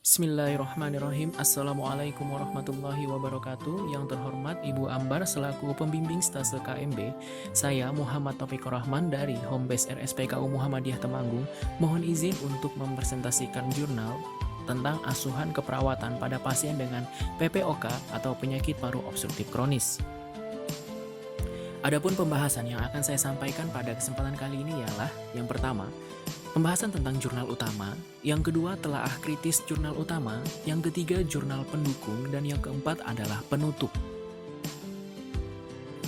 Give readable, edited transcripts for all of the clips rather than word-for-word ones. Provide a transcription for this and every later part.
Bismillahirrahmanirrahim. Assalamualaikum warahmatullahi wabarakatuh. Yang terhormat Ibu Ambar selaku pembimbing stase KMB, saya Muhammad Taufikur Rahman dari Homebase RSPKU Muhammadiyah Temanggung mohon izin untuk mempresentasikan jurnal tentang asuhan keperawatan pada pasien dengan PPOK atau penyakit paru obstruktif kronis. Adapun pembahasan yang akan saya sampaikan pada kesempatan kali ini ialah yang pertama, pembahasan tentang jurnal utama, yang kedua telaah kritis jurnal utama, yang ketiga jurnal pendukung, dan yang keempat adalah penutup.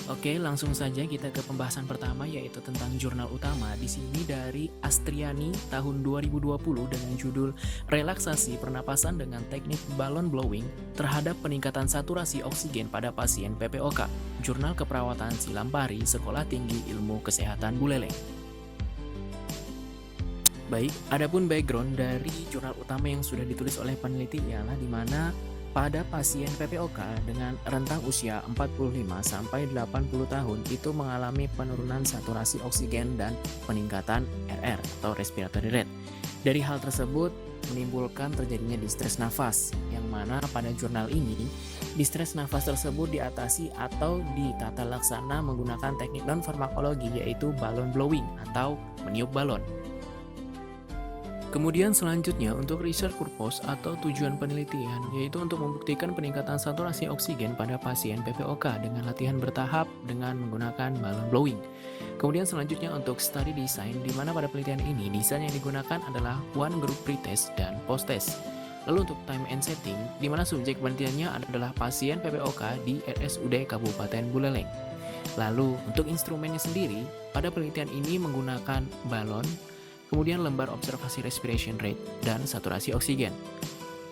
Oke, langsung saja kita ke pembahasan pertama yaitu tentang jurnal utama. Di sini dari Astriani tahun 2020 dengan judul Relaksasi Pernapasan dengan Teknik Balon Blowing terhadap Peningkatan Saturasi Oksigen pada Pasien PPOK. Jurnal Keperawatan Silampari Sekolah Tinggi Ilmu Kesehatan Buleleng. Baik, adapun background dari jurnal utama yang sudah ditulis oleh peneliti ialah di mana pada pasien PPOK dengan rentang usia 45 sampai 80 tahun itu mengalami penurunan saturasi oksigen dan peningkatan RR atau respiratory rate. Dari hal tersebut menimbulkan terjadinya distres nafas, yang mana pada jurnal ini distres nafas tersebut diatasi atau ditata laksana menggunakan teknik non-farmakologi yaitu balon blowing atau meniup balon. Kemudian selanjutnya untuk research purpose atau tujuan penelitian yaitu untuk membuktikan peningkatan saturasi oksigen pada pasien PPOK dengan latihan bertahap dengan menggunakan balon blowing. Kemudian selanjutnya untuk study design di mana pada penelitian ini desain yang digunakan adalah one group pretest dan post test. Lalu untuk time and setting di mana subjek penelitiannya adalah pasien PPOK di RSUD Kabupaten Buleleng. Lalu untuk instrumennya sendiri pada penelitian ini menggunakan balon, kemudian lembar observasi respiration rate dan saturasi oksigen.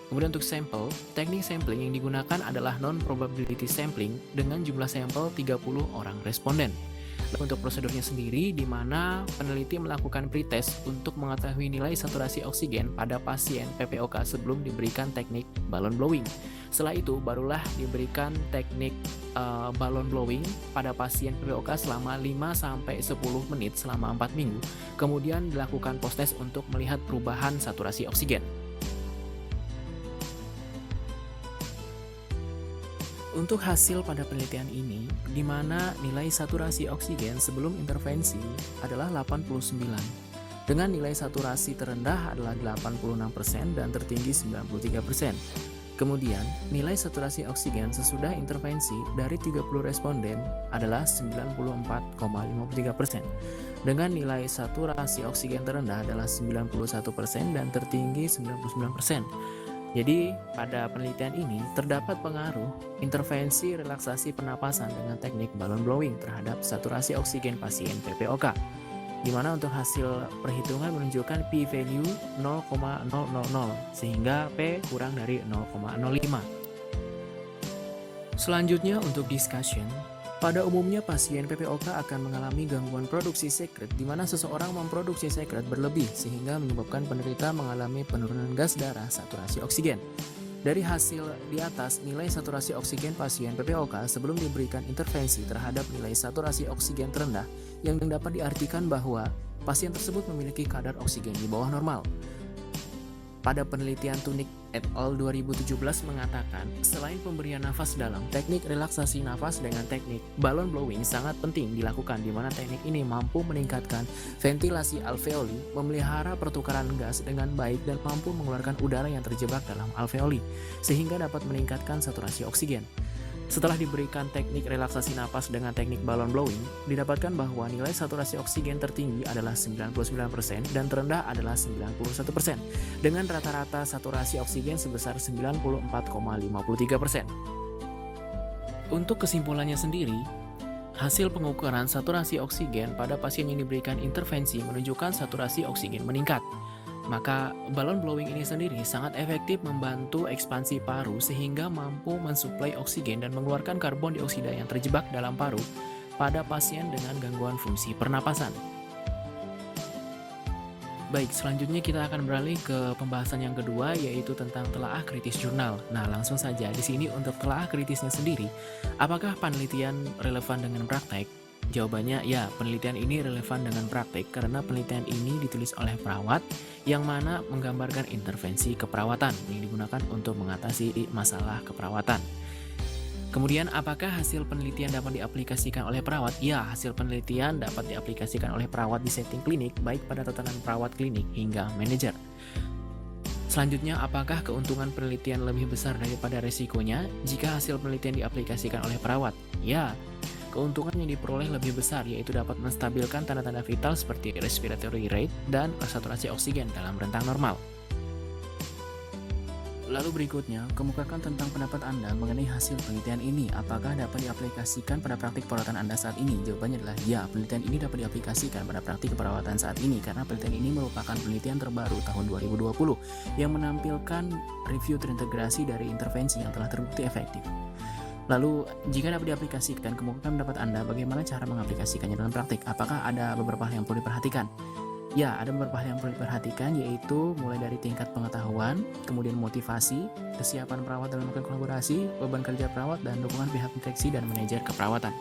Kemudian untuk sampel, teknik sampling yang digunakan adalah non-probability sampling dengan jumlah sampel 30 orang responden. Lalu untuk prosedurnya sendiri, di mana peneliti melakukan pretest untuk mengetahui nilai saturasi oksigen pada pasien PPOK sebelum diberikan teknik balon blowing. Setelah itu, barulah diberikan teknik balon blowing pada pasien PPOK selama 5-10 menit selama 4 minggu. Kemudian dilakukan post test untuk melihat perubahan saturasi oksigen. Untuk hasil pada penelitian ini, di mana nilai saturasi oksigen sebelum intervensi adalah 89, dengan nilai saturasi terendah adalah 86% dan tertinggi 93%. Kemudian, nilai saturasi oksigen sesudah intervensi dari 30 responden adalah 94,53%, dengan nilai saturasi oksigen terendah adalah 91% dan tertinggi 99%. Jadi, pada penelitian ini terdapat pengaruh intervensi relaksasi pernapasan dengan teknik balon blowing terhadap saturasi oksigen pasien PPOK, di mana untuk hasil perhitungan menunjukkan p-value 0,000 sehingga P kurang dari 0,05. Selanjutnya untuk discussion. Pada umumnya pasien PPOK akan mengalami gangguan produksi sekret di mana seseorang memproduksi sekret berlebih sehingga menyebabkan penderita mengalami penurunan gas darah saturasi oksigen. Dari hasil di atas, nilai saturasi oksigen pasien PPOK sebelum diberikan intervensi terhadap nilai saturasi oksigen terendah yang dapat diartikan bahwa pasien tersebut memiliki kadar oksigen di bawah normal. Pada penelitian Tunik et al. 2017 mengatakan, selain pemberian nafas dalam, teknik relaksasi nafas dengan teknik balon blowing sangat penting dilakukan di mana teknik ini mampu meningkatkan ventilasi alveoli, memelihara pertukaran gas dengan baik dan mampu mengeluarkan udara yang terjebak dalam alveoli, sehingga dapat meningkatkan saturasi oksigen. Setelah diberikan teknik relaksasi napas dengan teknik balon blowing, didapatkan bahwa nilai saturasi oksigen tertinggi adalah 99% dan terendah adalah 91%, dengan rata-rata saturasi oksigen sebesar 94,53%. Untuk kesimpulannya sendiri, hasil pengukuran saturasi oksigen pada pasien yang diberikan intervensi menunjukkan saturasi oksigen meningkat. Maka balon blowing ini sendiri sangat efektif membantu ekspansi paru sehingga mampu mensuplai oksigen dan mengeluarkan karbon dioksida yang terjebak dalam paru pada pasien dengan gangguan fungsi pernapasan. Baik, selanjutnya kita akan beralih ke pembahasan yang kedua yaitu tentang telaah kritis jurnal. Nah, langsung saja di sini untuk telaah kritisnya sendiri, apakah penelitian relevan dengan praktek? Jawabannya ya, penelitian ini relevan dengan praktik karena penelitian ini ditulis oleh perawat yang mana menggambarkan intervensi keperawatan yang digunakan untuk mengatasi masalah keperawatan. Kemudian, apakah hasil penelitian dapat diaplikasikan oleh perawat? Ya, hasil penelitian dapat diaplikasikan oleh perawat di setting klinik, baik pada tatanan perawat klinik hingga manajer. Selanjutnya, apakah keuntungan penelitian lebih besar daripada resikonya jika hasil penelitian diaplikasikan oleh perawat? Ya, keuntungan yang diperoleh lebih besar, yaitu dapat menstabilkan tanda-tanda vital seperti respiratory rate dan saturasi oksigen dalam rentang normal. Lalu berikutnya, kemukakan tentang pendapat Anda mengenai hasil penelitian ini. Apakah dapat diaplikasikan pada praktik perawatan Anda saat ini? Jawabannya adalah ya, penelitian ini dapat diaplikasikan pada praktik keperawatan saat ini karena penelitian ini merupakan penelitian terbaru tahun 2020 yang menampilkan review terintegrasi dari intervensi yang telah terbukti efektif. Lalu, jika dapat diaplikasikan, kemukakan pendapat Anda bagaimana cara mengaplikasikannya dalam praktik? Apakah ada beberapa hal yang perlu diperhatikan? Ya, ada beberapa hal yang perlu diperhatikan, yaitu mulai dari tingkat pengetahuan, kemudian motivasi, kesiapan perawat dalam melakukan kolaborasi, beban kerja perawat, dan dukungan pihak direksi dan manajer keperawatan.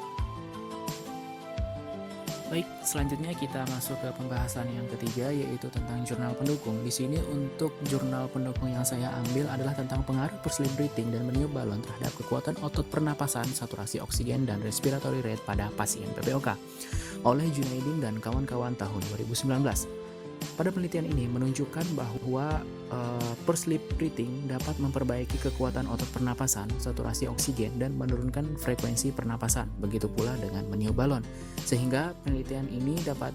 Baik, selanjutnya kita masuk ke pembahasan yang ketiga, yaitu tentang jurnal pendukung. Di sini untuk jurnal pendukung yang saya ambil adalah tentang pengaruh per-sleep breathing dan meniup balon terhadap kekuatan otot pernapasan, saturasi oksigen, dan respiratory rate pada pasien PPOK oleh Junaidin dan kawan-kawan tahun 2019. Pada penelitian ini menunjukkan bahwa per-sleep breathing dapat memperbaiki kekuatan otot pernapasan, saturasi oksigen, dan menurunkan frekuensi pernapasan. Begitu pula dengan meniup balon. Sehingga penelitian ini dapat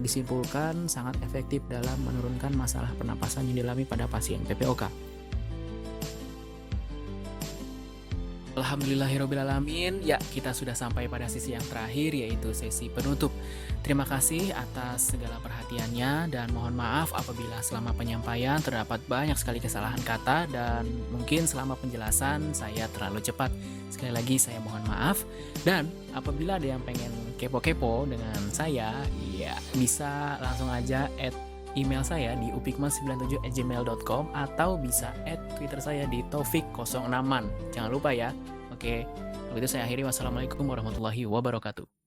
disimpulkan sangat efektif dalam menurunkan masalah pernapasan yang dialami pada pasien PPOK. Alhamdulillahirrabbilalamin. Ya, kita sudah sampai pada sesi yang terakhir, yaitu sesi penutup. Terima kasih atas segala perhatiannya dan mohon maaf apabila selama penyampaian terdapat banyak sekali kesalahan kata dan mungkin selama penjelasan saya terlalu cepat. Sekali lagi saya mohon maaf, dan apabila ada yang pengen kepo-kepo dengan saya, ya bisa langsung aja add email saya di upikmas97@gmail.com atau bisa add Twitter saya di taufik06man. Jangan lupa ya. Oke, kalau itu saya akhiri. Wassalamualaikum warahmatullahi wabarakatuh.